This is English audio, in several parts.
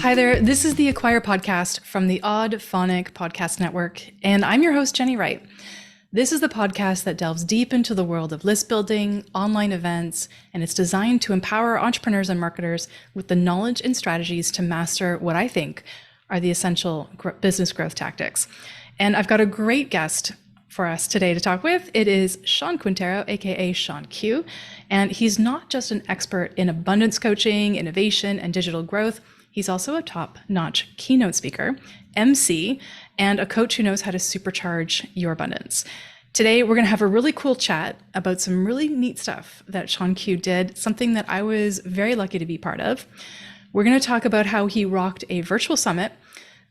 Hi there, this is the Acquire podcast from the Odd Phonic Podcast Network, and I'm your host, Jennie Wright. This is the podcast that delves deep into the world of list building, online events, and it's designed to empower entrepreneurs and marketers with the knowledge and strategies to master what I think are the essential business growth tactics. And I've got a great guest for us today to talk with. It is Shawn Quintero, aka ShawnQ, and he's not just an expert in abundance coaching, innovation, and digital growth. He's also a top-notch keynote speaker, MC, and a coach who knows how to supercharge your abundance. Today, we're going to have a really cool chat about some really neat stuff that ShawnQ did, something that I was very lucky to be part of. We're going to talk about how he rocked a virtual summit,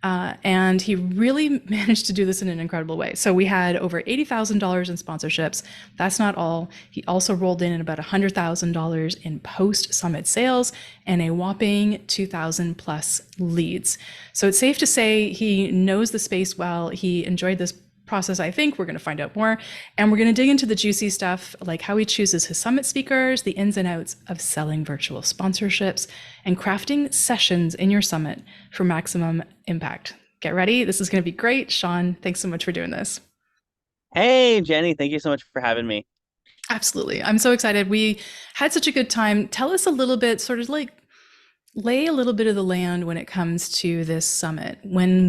and he really managed to do this in an incredible way. So we had over $80,000 in sponsorships. That's not all. He also rolled in about $100,000 in post-summit sales and a whopping 2,000 plus leads. So it's safe to say he knows the space well. He enjoyed this process, I think. We're going to find out more. And we're going to dig into the juicy stuff, like how he chooses his summit speakers, the ins and outs of selling virtual sponsorships, and crafting sessions in your summit for maximum impact. Get ready. This is going to be great. Shawn, thanks so much for doing this. Hey, Jenny, thank you so much for having me. Absolutely. I'm so excited. We had such a good time. Tell us a little bit, sort of like lay a little bit of the land when it comes to this summit. When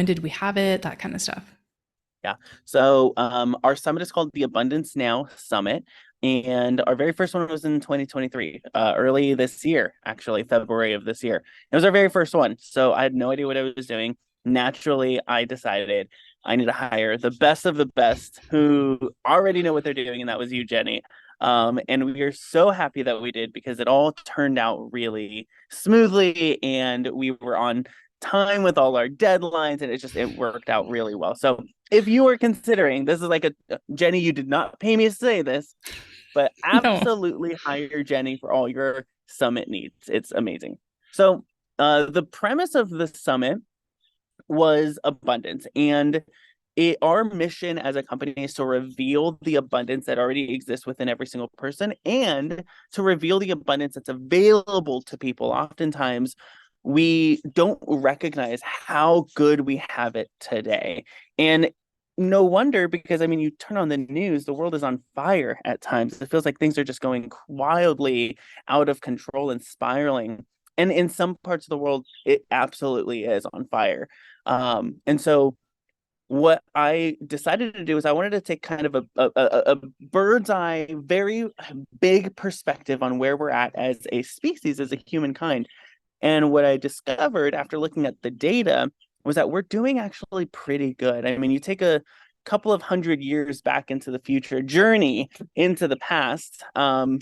did we have it? That kind of stuff. Yeah. So our summit is called the Abundance Now Summit. And our very first one was in 2023, early this year, actually, February of this year. It was our very first one. So I had no idea what I was doing. Naturally, I decided I need to hire the best of the best who already know what they're doing. And that was you, Jenny. And we are so happy that we did because it all turned out really smoothly and we were on time with all our deadlines and it worked out really well. So if you are considering, this is like Jenny, you did not pay me to say this, but No. absolutely hire Jenny for all your summit needs. It's amazing. So the premise of the summit was abundance, and our mission as a company is to reveal the abundance that already exists within every single person and to reveal the abundance that's available to people. Oftentimes, we don't recognize how good we have it today. And no wonder, because I mean, you turn on the news, the world is on fire at times. It feels like things are just going wildly out of control and spiraling. And in some parts of the world, it absolutely is on fire. And so what I decided to do is I wanted to take kind of a bird's eye, very big perspective on where we're at as a species, as a humankind. And what I discovered after looking at the data was that we're doing actually pretty good. I mean, you take a couple of hundred years back into the future, journey into the past. I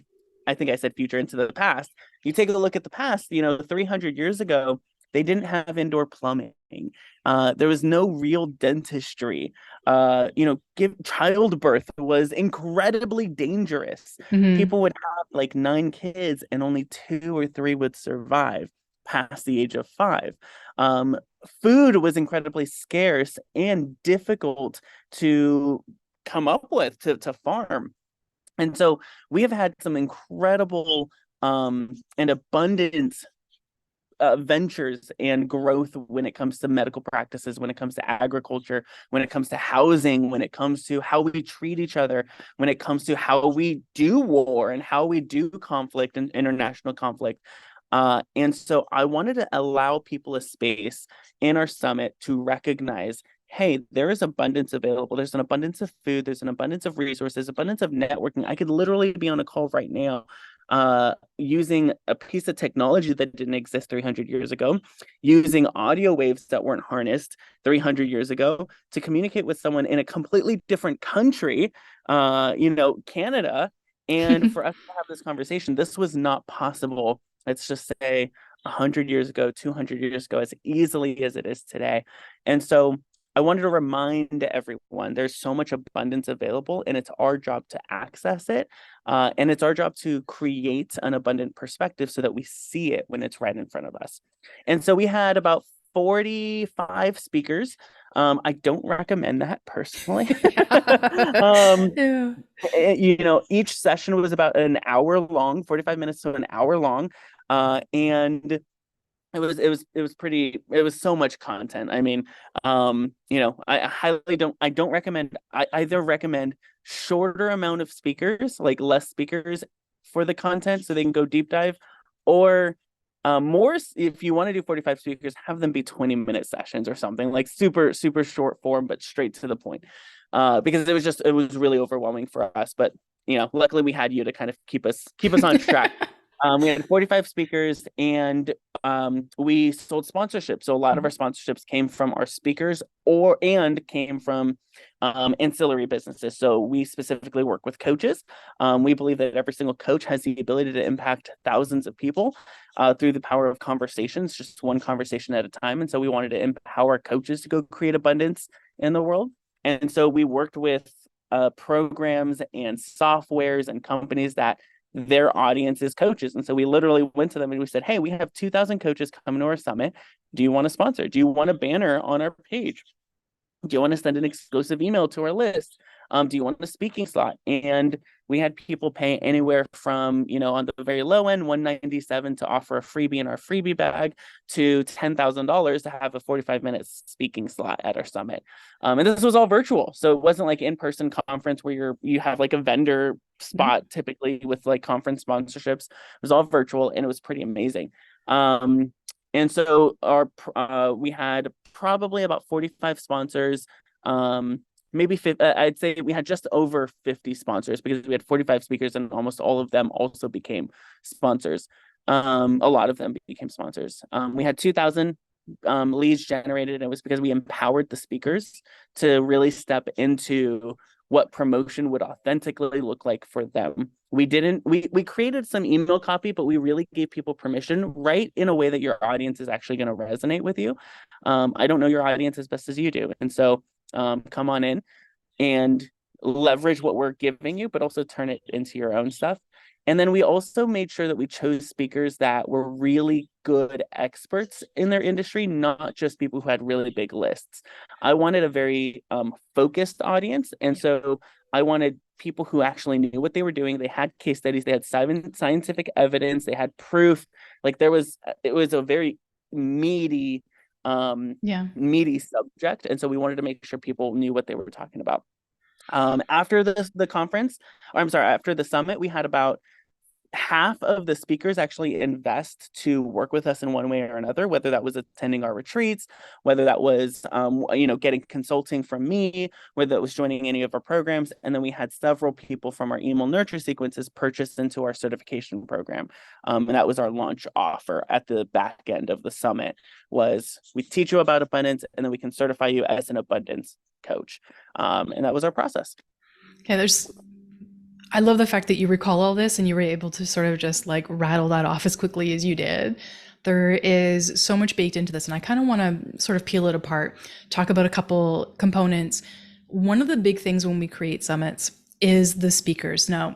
think I said future into the past. You take a look at the past, 300 years ago, they didn't have indoor plumbing. There was no real dentistry. Childbirth was incredibly dangerous. Mm-hmm. People would have like 9 kids and only 2 or 3 would survive past the age of 5. Food was incredibly scarce and difficult to come up with to farm. And so we have had some incredible and abundance ventures and growth when it comes to medical practices, when it comes to agriculture, when it comes to housing, when it comes to how we treat each other, when it comes to how we do war and how we do conflict and international conflict. And so I wanted to allow people a space in our summit to recognize, hey, there is abundance available. There's an abundance of food. There's an abundance of resources, abundance of networking. I could literally be on a call right now using a piece of technology that didn't exist 300 years ago, using audio waves that weren't harnessed 300 years ago to communicate with someone in a completely different country, Canada. And for us to have this conversation, this was not possible, let's just say 100 years ago, 200 years ago, as easily as it is today. And so I wanted to remind everyone there's so much abundance available and it's our job to access it. And it's our job to create an abundant perspective so that we see it when it's right in front of us. And so we had about 45 speakers. I don't recommend that personally. Yeah. Each session was about an hour long, 45 minutes to an hour long. And it was so much content. I mean, I don't recommend, I either recommend shorter amount of speakers, like less speakers for the content so they can go deep dive, or more, if you want to do 45 speakers, have them be 20-minute sessions or something, like super super short form but straight to the point, because it was really overwhelming for us. But luckily we had you to kind of keep us on track. We had 45 speakers, and we sold sponsorships. So a lot of our sponsorships came from our speakers and came from ancillary businesses. So we specifically work with coaches. We believe that every single coach has the ability to impact thousands of people through the power of conversations, just one conversation at a time. And so we wanted to empower coaches to go create abundance in the world. And so we worked with programs and softwares and companies that their audience is coaches. And so we literally went to them and we said, hey, we have 2,000 coaches coming to our summit. Do you want to sponsor? Do you want a banner on our page? Do you want to send an exclusive email to our list? Do you want a speaking slot? And we had people pay anywhere from, on the very low end, $197 to offer a freebie in our freebie bag, to $10,000 to have a 45-minute speaking slot at our summit. And this was all virtual. So it wasn't like in-person conference where you have like a vendor spot typically with like conference sponsorships. It was all virtual, and it was pretty amazing. And so we had probably about 45 sponsors, maybe 50, I'd say we had just over 50 sponsors because we had 45 speakers, and almost all of them also became sponsors. A lot of them became sponsors. We had 2,000 leads generated, and it was because we empowered the speakers to really step into what promotion would authentically look like for them. We created some email copy, but we really gave people permission, write in a way that your audience is actually going to resonate with you. I don't know your audience as best as you do. And so come on in and leverage what we're giving you, but also turn it into your own stuff. And then we also made sure that we chose speakers that were really good experts in their industry, not just people who had really big lists. I wanted a very focused audience. And so I wanted people who actually knew what they were doing. They had case studies, they had scientific evidence, they had proof. Like it was a very meaty subject. And so we wanted to make sure people knew what they were talking about. After the conference, or I'm sorry, after the summit, we had about half of the speakers actually invest to work with us in one way or another, whether that was attending our retreats, whether that was getting consulting from me, whether that was joining any of our programs. And then we had several people from our email nurture sequences purchased into our certification program. And that was our launch offer at the back end of the summit. Was we teach you about abundance, and then we can certify you as an abundance coach. And that was our process. Okay, I love the fact that you recall all this and you were able to sort of just like rattle that off as quickly as you did. There is so much baked into this, and I kind of want to sort of peel it apart, talk about a couple components. One of the big things when we create summits is the speakers. Now,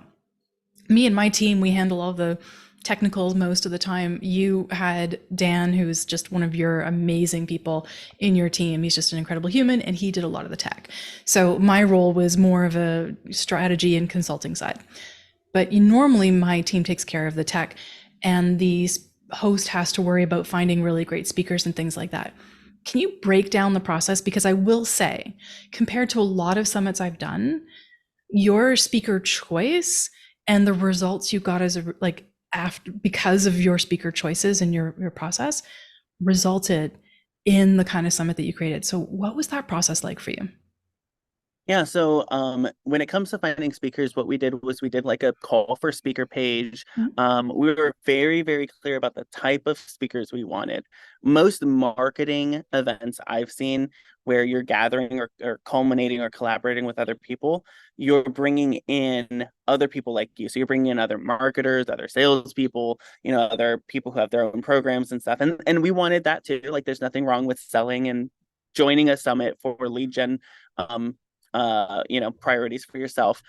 me and my team, we handle all the technicals most of the time. You had Dan, who's just one of your amazing people in your team. He's just an incredible human, and he did a lot of the tech. So my role was more of a strategy and consulting side. But normally my team takes care of the tech, and the host has to worry about finding really great speakers and things like that. Can you break down the process? Because I will say, compared to a lot of summits I've done, your speaker choice and the results you got because of your speaker choices and your process resulted in the kind of summit that you created. So what was that process like for you? Yeah, so when it comes to finding speakers, what we did was we did like a call for speaker page. We were very, very clear about the type of speakers we wanted. Most marketing events I've seen where you're gathering or culminating or collaborating with other people, you're bringing in other people like you. So you're bringing in other marketers, other salespeople, other people who have their own programs and stuff. And we wanted that too. Like there's nothing wrong with selling and joining a summit for lead gen priorities for yourself.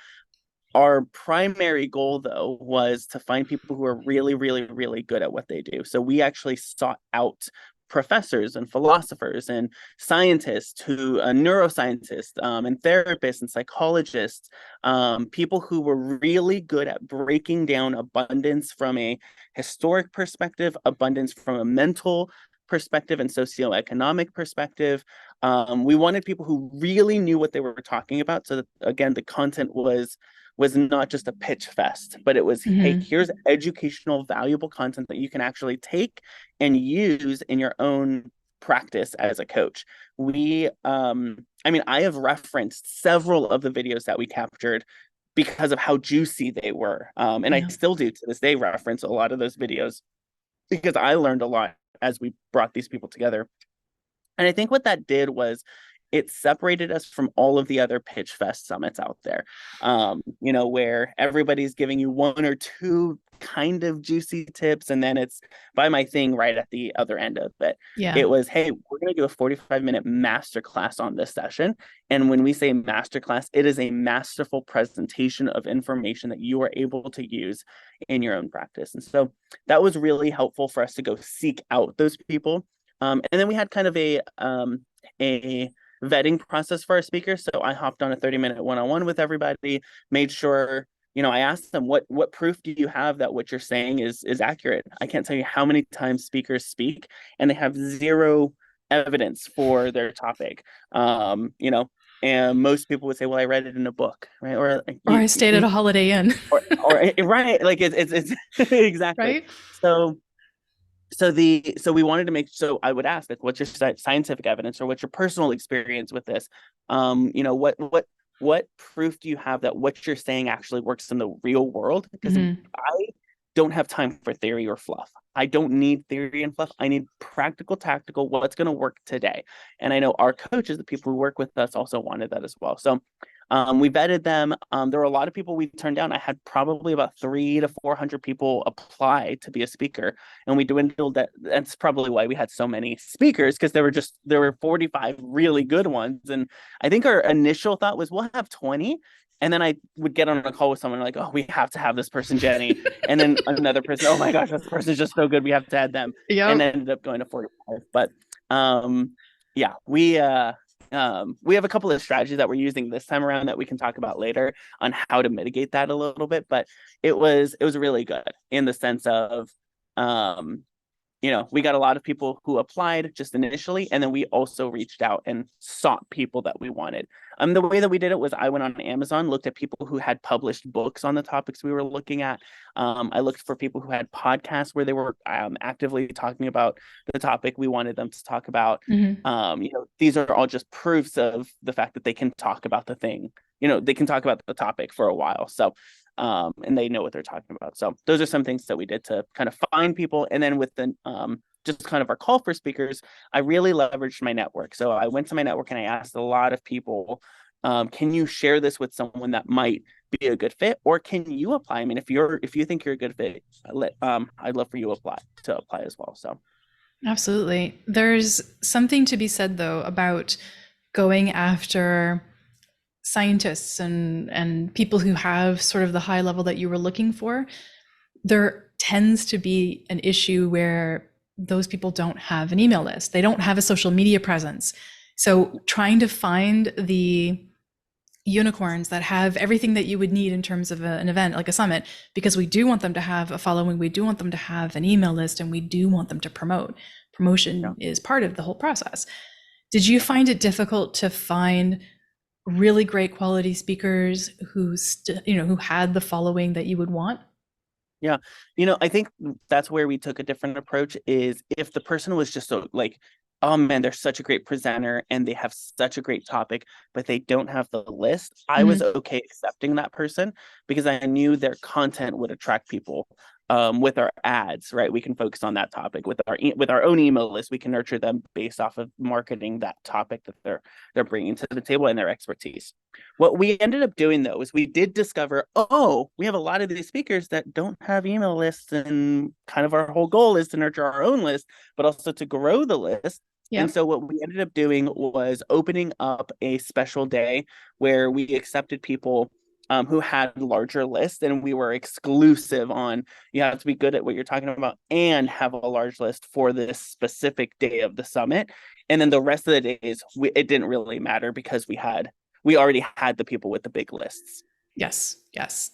Our primary goal, though, was to find people who are really, really, really good at what they do. So we actually sought out professors and philosophers and scientists who neuroscientists and therapists and psychologists, people who were really good at breaking down abundance from a historic perspective, abundance from a mental perspective and socioeconomic perspective. We wanted people who really knew what they were talking about, so that again the content was not just a pitch fest, but it was, hey, here's educational, valuable content that you can actually take and use in your own practice as a coach. I have referenced several of the videos that we captured because of how juicy they were. I still do to this day reference a lot of those videos because I learned a lot as we brought these people together. And I think what that did was it separated us from all of the other Pitch Fest summits out there, where everybody's giving you one or two kind of juicy tips, and then it's buy my thing right at the other end of it. Yeah. It was, hey, we're going to do a 45-minute masterclass on this session. And when we say masterclass, it is a masterful presentation of information that you are able to use in your own practice. And so that was really helpful for us to go seek out those people. And then we had kind of a vetting process for our speakers. So I hopped on a 30-minute one-on-one with everybody, made sure, I asked them, what proof do you have that what you're saying is accurate? I can't tell you how many times speakers speak and they have zero evidence for their topic. And most people would say, well, I read it in a book, right? Or I stayed at a Holiday Inn. or right. Like it's exactly. Right? So we wanted to so I would ask, like, what's your scientific evidence or what's your personal experience with this? What proof do you have that what you're saying actually works in the real world? Because I don't have time for theory or fluff. I don't need theory and fluff. I need practical, tactical, what's going to work today. And I know our coaches, the people who work with us, also wanted that as well. So we vetted them. There were a lot of people we turned down. I had probably about 300 to 400 people apply to be a speaker, and we dwindled that. That's probably why we had so many speakers, because there were 45 really good ones. And I think our initial thought was we'll have 20. And then I would get on a call with someone like, oh, we have to have this person, Jennie. And then another person, oh my gosh, this person is just so good, we have to add them. Yep. And ended up going to 45. But we have a couple of strategies that we're using this time around that we can talk about later on how to mitigate that a little bit. But it was really good in the sense of, we got a lot of people who applied just initially, and then we also reached out and sought people that we wanted. The way that we did it was I went on Amazon, looked at people who had published books on the topics we were looking at. I looked for people who had podcasts where they were actively talking about the topic we wanted them to talk about. These are all just proofs of the fact that they can talk about the thing. They can talk about the topic for a while. So and they know what they're talking about. So those are some things that we did to kind of find people. And then with the just kind of our call for speakers, I really leveraged my network. So I went to my network and I asked a lot of people, can you share this with someone that might be a good fit, or can you apply? I mean, if you think you're a good fit, I'd love for you to apply as well. So absolutely. There's something to be said though about going after scientists and people who have sort of the high level that you were looking for. There tends to be an issue where those people don't have an email list. They don't have a social media presence. So trying to find the unicorns that have everything that you would need in terms of an event like a summit, because we do want them to have a following, we do want them to have an email list, and we do want them to promote. Promotion is part of the whole process. Did you find it difficult to find really great quality speakers who had the following that you would want? Yeah. I think that's where we took a different approach, is if the person was just so like, oh man, they're such a great presenter and they have such a great topic, but they don't have the list, I was okay accepting that person because I knew their content would attract people. With our ads, right? We can focus on that topic. With our own email list, we can nurture them based off of marketing that topic that they're bringing to the table and their expertise. What we ended up doing though is we did discover, we have a lot of these speakers that don't have email lists, and kind of our whole goal is to nurture our own list, but also to grow the list. Yep. And so what we ended up doing was opening up a special day where we accepted people who had larger lists, and we were exclusive on you have to be good at what you're talking about and have a large list for this specific day of the summit. And then the rest of the days, it didn't really matter because we already had the people with the big lists. Yes, yes.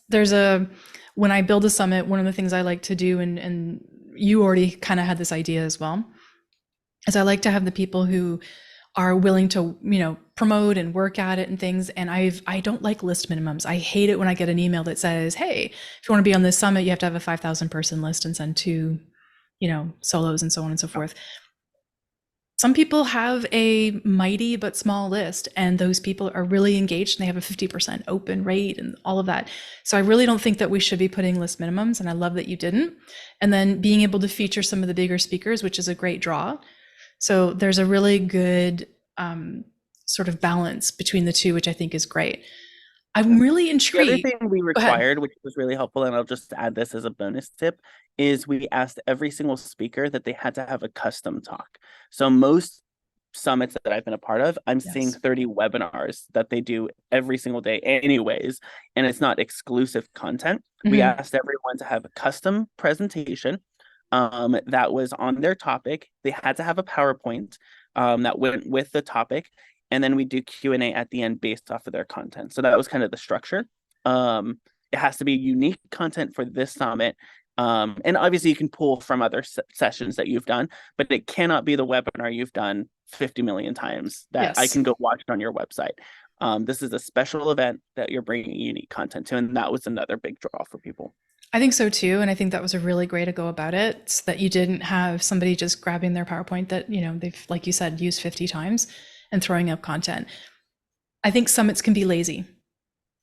When I build a summit, one of the things I like to do, and you already kind of had this idea as well, is I like to have the people who are willing to, promote and work at it and things. And I don't like list minimums. I hate it when I get an email that says, hey, if you want to be on this summit, you have to have a 5,000 person list and send two, solos and so on and so forth. Some people have a mighty but small list, and those people are really engaged and they have a 50% open rate and all of that. So I really don't think that we should be putting list minimums, and I love that you didn't. And then being able to feature some of the bigger speakers, which is a great draw. So there's a really good sort of balance between the two, which I think is great. I'm really intrigued. The other thing we required, which was really helpful, and I'll just add this as a bonus tip, is we asked every single speaker that they had to have a custom talk. So most summits that I've been a part of, I'm seeing 30 webinars that they do every single day anyways, and it's not exclusive content. We asked everyone to have a custom presentation that was on their topic. They had to have a PowerPoint that went with the topic. And then we do Q&A at the end based off of their content. So that was kind of the structure. It has to be unique content for this summit. And obviously you can pull from other sessions that you've done, but it cannot be the webinar you've done 50 million times that I can go watch it on your website. This is a special event that you're bringing unique content to. And that was another big draw for people. I think so too. And I think that was a really great to go about it, so that you didn't have somebody just grabbing their PowerPoint that, they've, like you said, used 50 times and throwing up content. I think summits can be lazy.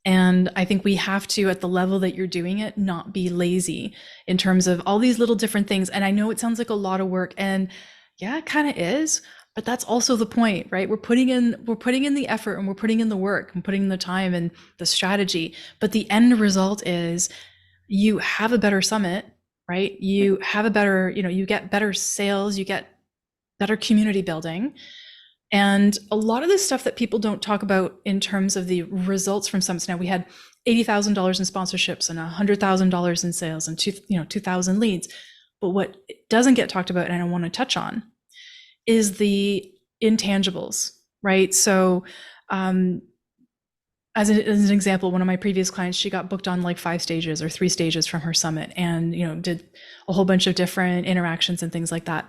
And I think we have to, at the level that you're doing it, not be lazy in terms of all these little different things. And I know it sounds like a lot of work, and yeah, it kind of is, but that's also the point, right? We're putting in the effort, and we're putting in the work, and putting in the time and the strategy. But the end result is you have a better summit, right? You have a better, you get better sales, you get better community building. And a lot of the stuff that people don't talk about in terms of the results from summits. Now, we had $80,000 in sponsorships and $100,000 in sales and 2,000 leads. But what doesn't get talked about, and I want to touch on, is the intangibles, right? So as an example, one of my previous clients, she got booked on like 5 stages or 3 stages from her summit, and did a whole bunch of different interactions and things like that.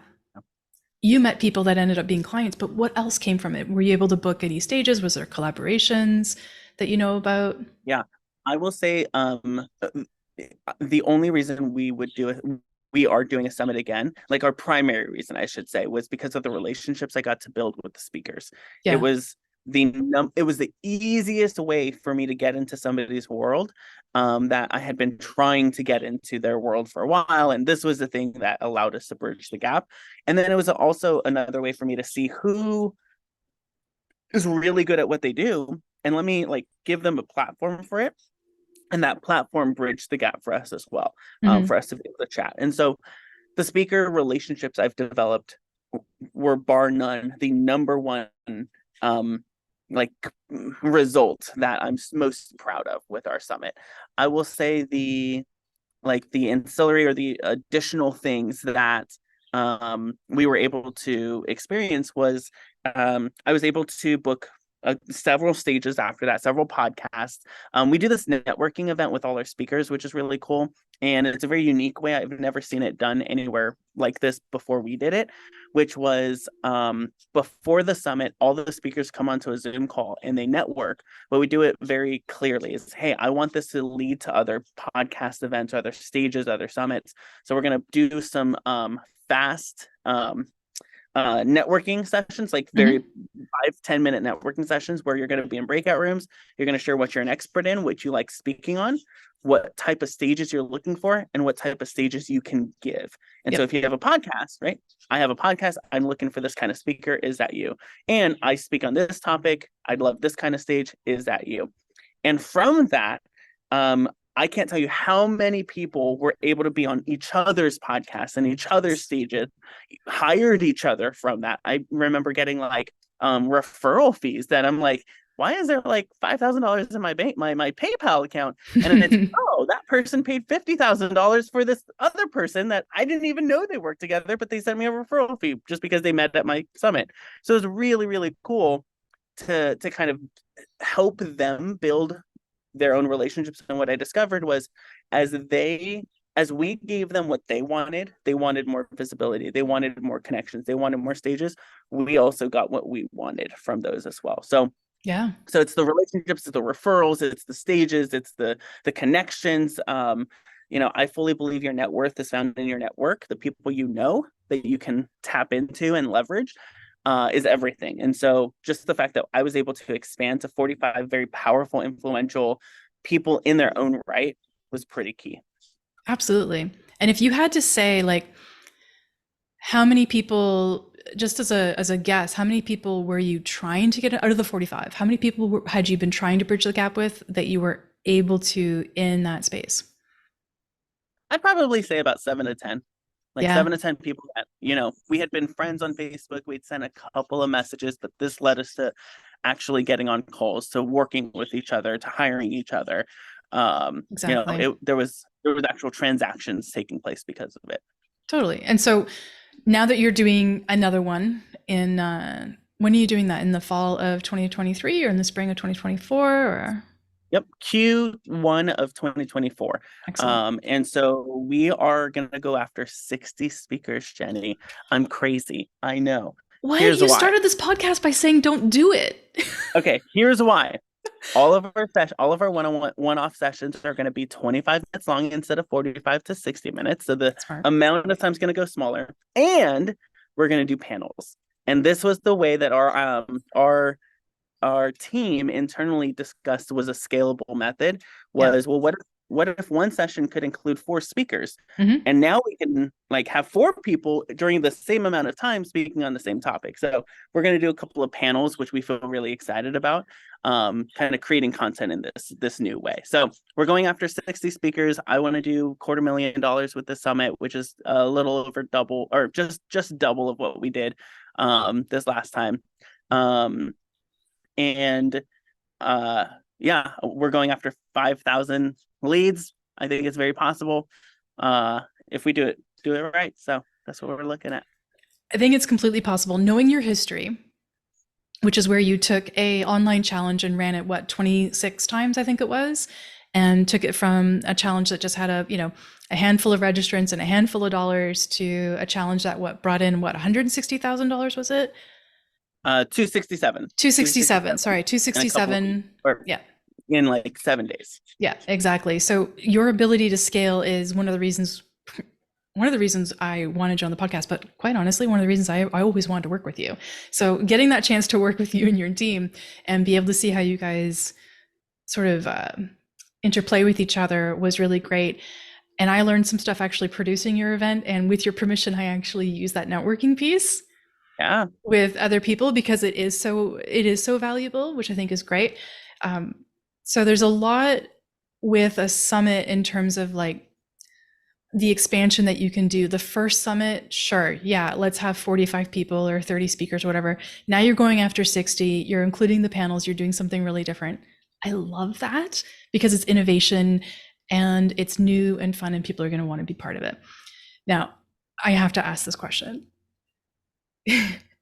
You met people that ended up being clients, but what else came from it? Were you able to book any stages? Was there collaborations that you know about? Yeah, I will say the only reason we are doing a summit again, like our primary reason, I should say, was because of the relationships I got to build with the speakers. Yeah. It was the easiest way for me to get into somebody's world that I had been trying to get into their world for a while. And this was the thing that allowed us to bridge the gap. And then it was also another way for me to see who is really good at what they do. And let me give them a platform for it. And that platform bridged the gap for us as well, for us to be able to chat. And so the speaker relationships I've developed were bar none the number one result that I'm most proud of with our summit. I will say the ancillary or the additional things that we were able to experience was I was able to book several stages after that, several podcasts. We do this networking event with all our speakers, which is really cool. And it's a very unique way. I've never seen it done anywhere like this before we did it, which was before the summit, all the speakers come onto a Zoom call and they network. But we do it very clearly is, hey, I want this to lead to other podcast events, other stages, other summits. So we're going to do some fast networking sessions, like very 5-10 minute networking sessions where you're going to be in breakout rooms. You're going to share what you're an expert in, what you like speaking on, what type of stages you're looking for, and what type of stages you can give. And so if you have a podcast, right? I have a podcast. I'm looking for this kind of speaker. Is that you? And I speak on this topic. I'd love this kind of stage. Is that you? And from that, I can't tell you how many people were able to be on each other's podcasts and each other's stages, hired each other from that. I remember getting referral fees that I'm like, why is there like $5,000 in my bank, my PayPal account? And then it's, oh, that person paid $50,000 for this other person that I didn't even know they worked together, but they sent me a referral fee just because they met at my summit. So it was really, really cool to kind of help them build their own relationships. And what I discovered was as we gave them what they wanted more visibility, they wanted more connections, they wanted more stages. We also got what we wanted from those as well. So Yeah. so it's the relationships, it's the referrals, it's the stages, it's the connections. I fully believe your net worth is found in your network. The people you know that you can tap into and leverage is everything. And so just the fact that I was able to expand to 45 very powerful, influential people in their own right was pretty key. Absolutely. And if you had to say, like, how many people, just as a guess, how many people were you trying to get out of the 45? How many people had you been trying to bridge the gap with that you were able to in that space? I'd probably say about 7 to 10. Like Yeah, 7 to 10 people that, we had been friends on Facebook. We'd sent a couple of messages, but this led us to actually getting on calls, to working with each other, to hiring each other. exactly. There was actual transactions taking place because of it. Totally. And so now that you're doing another one in, when are you doing that? In the fall of 2023 or in the spring of 2024 or? Yep, Q1 of 2024. Excellent. And so we are going to go after 60 speakers, Jenny. I'm crazy. I know. What? Here's You why. started this podcast by saying don't do it. Okay, here's why. All of our one-off sessions are going to be 25 minutes long instead of 45 to 60 minutes. So the Smart. amount of time is going to go smaller, and we're going to do panels. And this was the way that our team internally discussed was a scalable method. Yeah. Was, well, what if one session could include 4 speakers? Mm-hmm. And now we can like have 4 people during the same amount of time speaking on the same topic. So we're going to do a couple of panels, which we feel really excited about, kind of creating content in this new way. So we're going after 60 speakers. I want to do $250,000 with the summit, which is a little over double, or just double of what we did this last time. And yeah, we're going after 5,000 leads. I think it's very possible if we do it right. So that's what we're looking at. I think it's completely possible. Knowing your history, which is where you took a online challenge and ran it, what, 26 times, I think it was, and took it from a challenge that just had a handful of registrants and a handful of dollars to a challenge that brought in $160,000, was it? 267. 267. Sorry, 267. Or Yeah. in like 7 days. Yeah, exactly. So your ability to scale is one of the reasons I wanted you on the podcast, but quite honestly, one of the reasons I always wanted to work with you. So getting that chance to work with you and your team and be able to see how you guys sort of interplay with each other was really great. And I learned some stuff actually producing your event. And with your permission, I actually use that networking piece with other people because it is so valuable, which I think is great. So there's a lot with a summit in terms of like the expansion that you can do. The first summit, sure, yeah, let's have 45 people or 30 speakers or whatever. Now you're going after 60, you're including the panels, you're doing something really different. I love that because it's innovation and it's new and fun and people are going to want to be part of it. Now, I have to ask this question.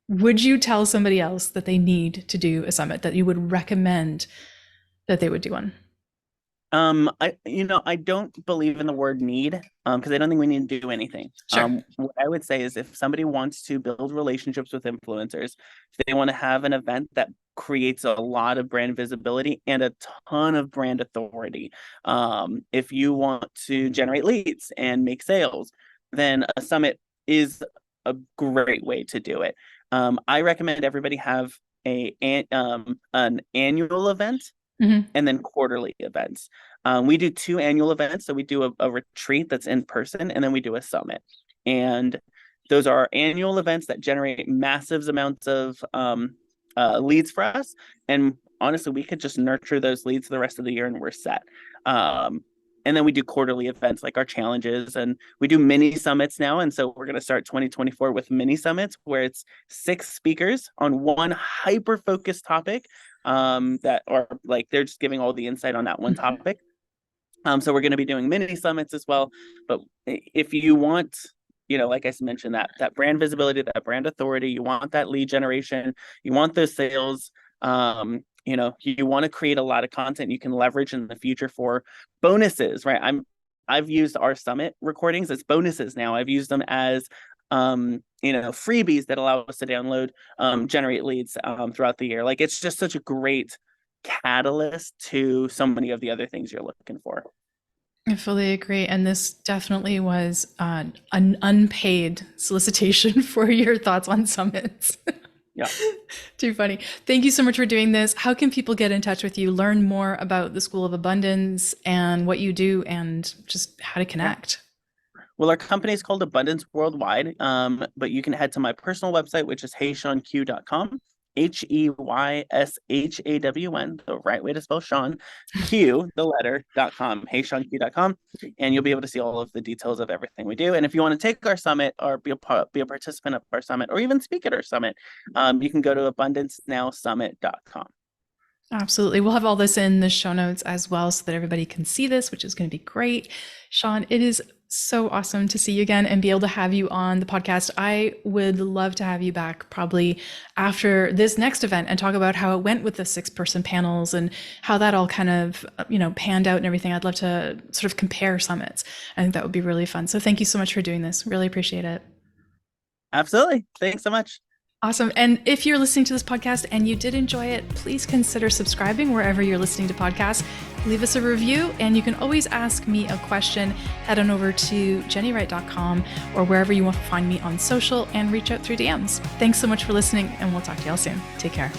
Would you tell somebody else that they need to do a summit, that you would recommend that they would do one? I don't believe in the word need, because I don't think we need to do anything. Sure. What I would say is if somebody wants to build relationships with influencers, if they want to have an event that creates a lot of brand visibility and a ton of brand authority, if you want to generate leads and make sales, then a summit is a great way to do it. I recommend everybody have an annual event. Mm-hmm. And then quarterly events. We do 2 annual events. So we do a retreat that's in person, and then we do a summit. And those are our annual events that generate massive amounts of leads for us. And honestly, we could just nurture those leads the rest of the year and we're set. And then we do quarterly events like our challenges, and we do mini summits now. And so we're going to start 2024 with mini summits where it's 6 speakers on one hyper focused topic. that are like they're just giving all the insight on that one topic. So we're going to be doing mini summits as well. But if you want, like I mentioned, that brand visibility, that brand authority, you want that lead generation, you want those sales, you want to create a lot of content you can leverage in the future for bonuses, right? I've used our summit recordings as bonuses now. I've used them as freebies that allow us to download, generate leads throughout the year. Like, it's just such a great catalyst to so many of the other things you're looking for. I fully agree. And this definitely was an unpaid solicitation for your thoughts on summits. Yeah. Too funny. Thank you so much for doing this. How can people get in touch with you, learn more about the School of Abundance and what you do, and just how to connect? Well, our company is called Abundance Worldwide, but you can head to my personal website, which is HeyShawnQ.com. HeyShawn, the right way to spell Sean, Q, the letter.com, HeyShawnQ.com, and you'll be able to see all of the details of everything we do. And if you want to take our summit or be a participant of our summit or even speak at our summit, you can go to abundancenowsummit.com. Absolutely. We'll have all this in the show notes as well so that everybody can see this, which is going to be great. Shawn, it is so awesome to see you again and be able to have you on the podcast. I would love to have you back probably after this next event and talk about how it went with the 6-person panels and how that all kind of, panned out and everything. I'd love to sort of compare summits. I think that would be really fun. So thank you so much for doing this. Really appreciate it. Absolutely. Thanks so much. Awesome. And if you're listening to this podcast and you did enjoy it, please consider subscribing wherever you're listening to podcasts. Leave us a review, and you can always ask me a question. Head on over to jennywright.com or wherever you want to find me on social and reach out through DMs. Thanks so much for listening, and we'll talk to y'all soon. Take care.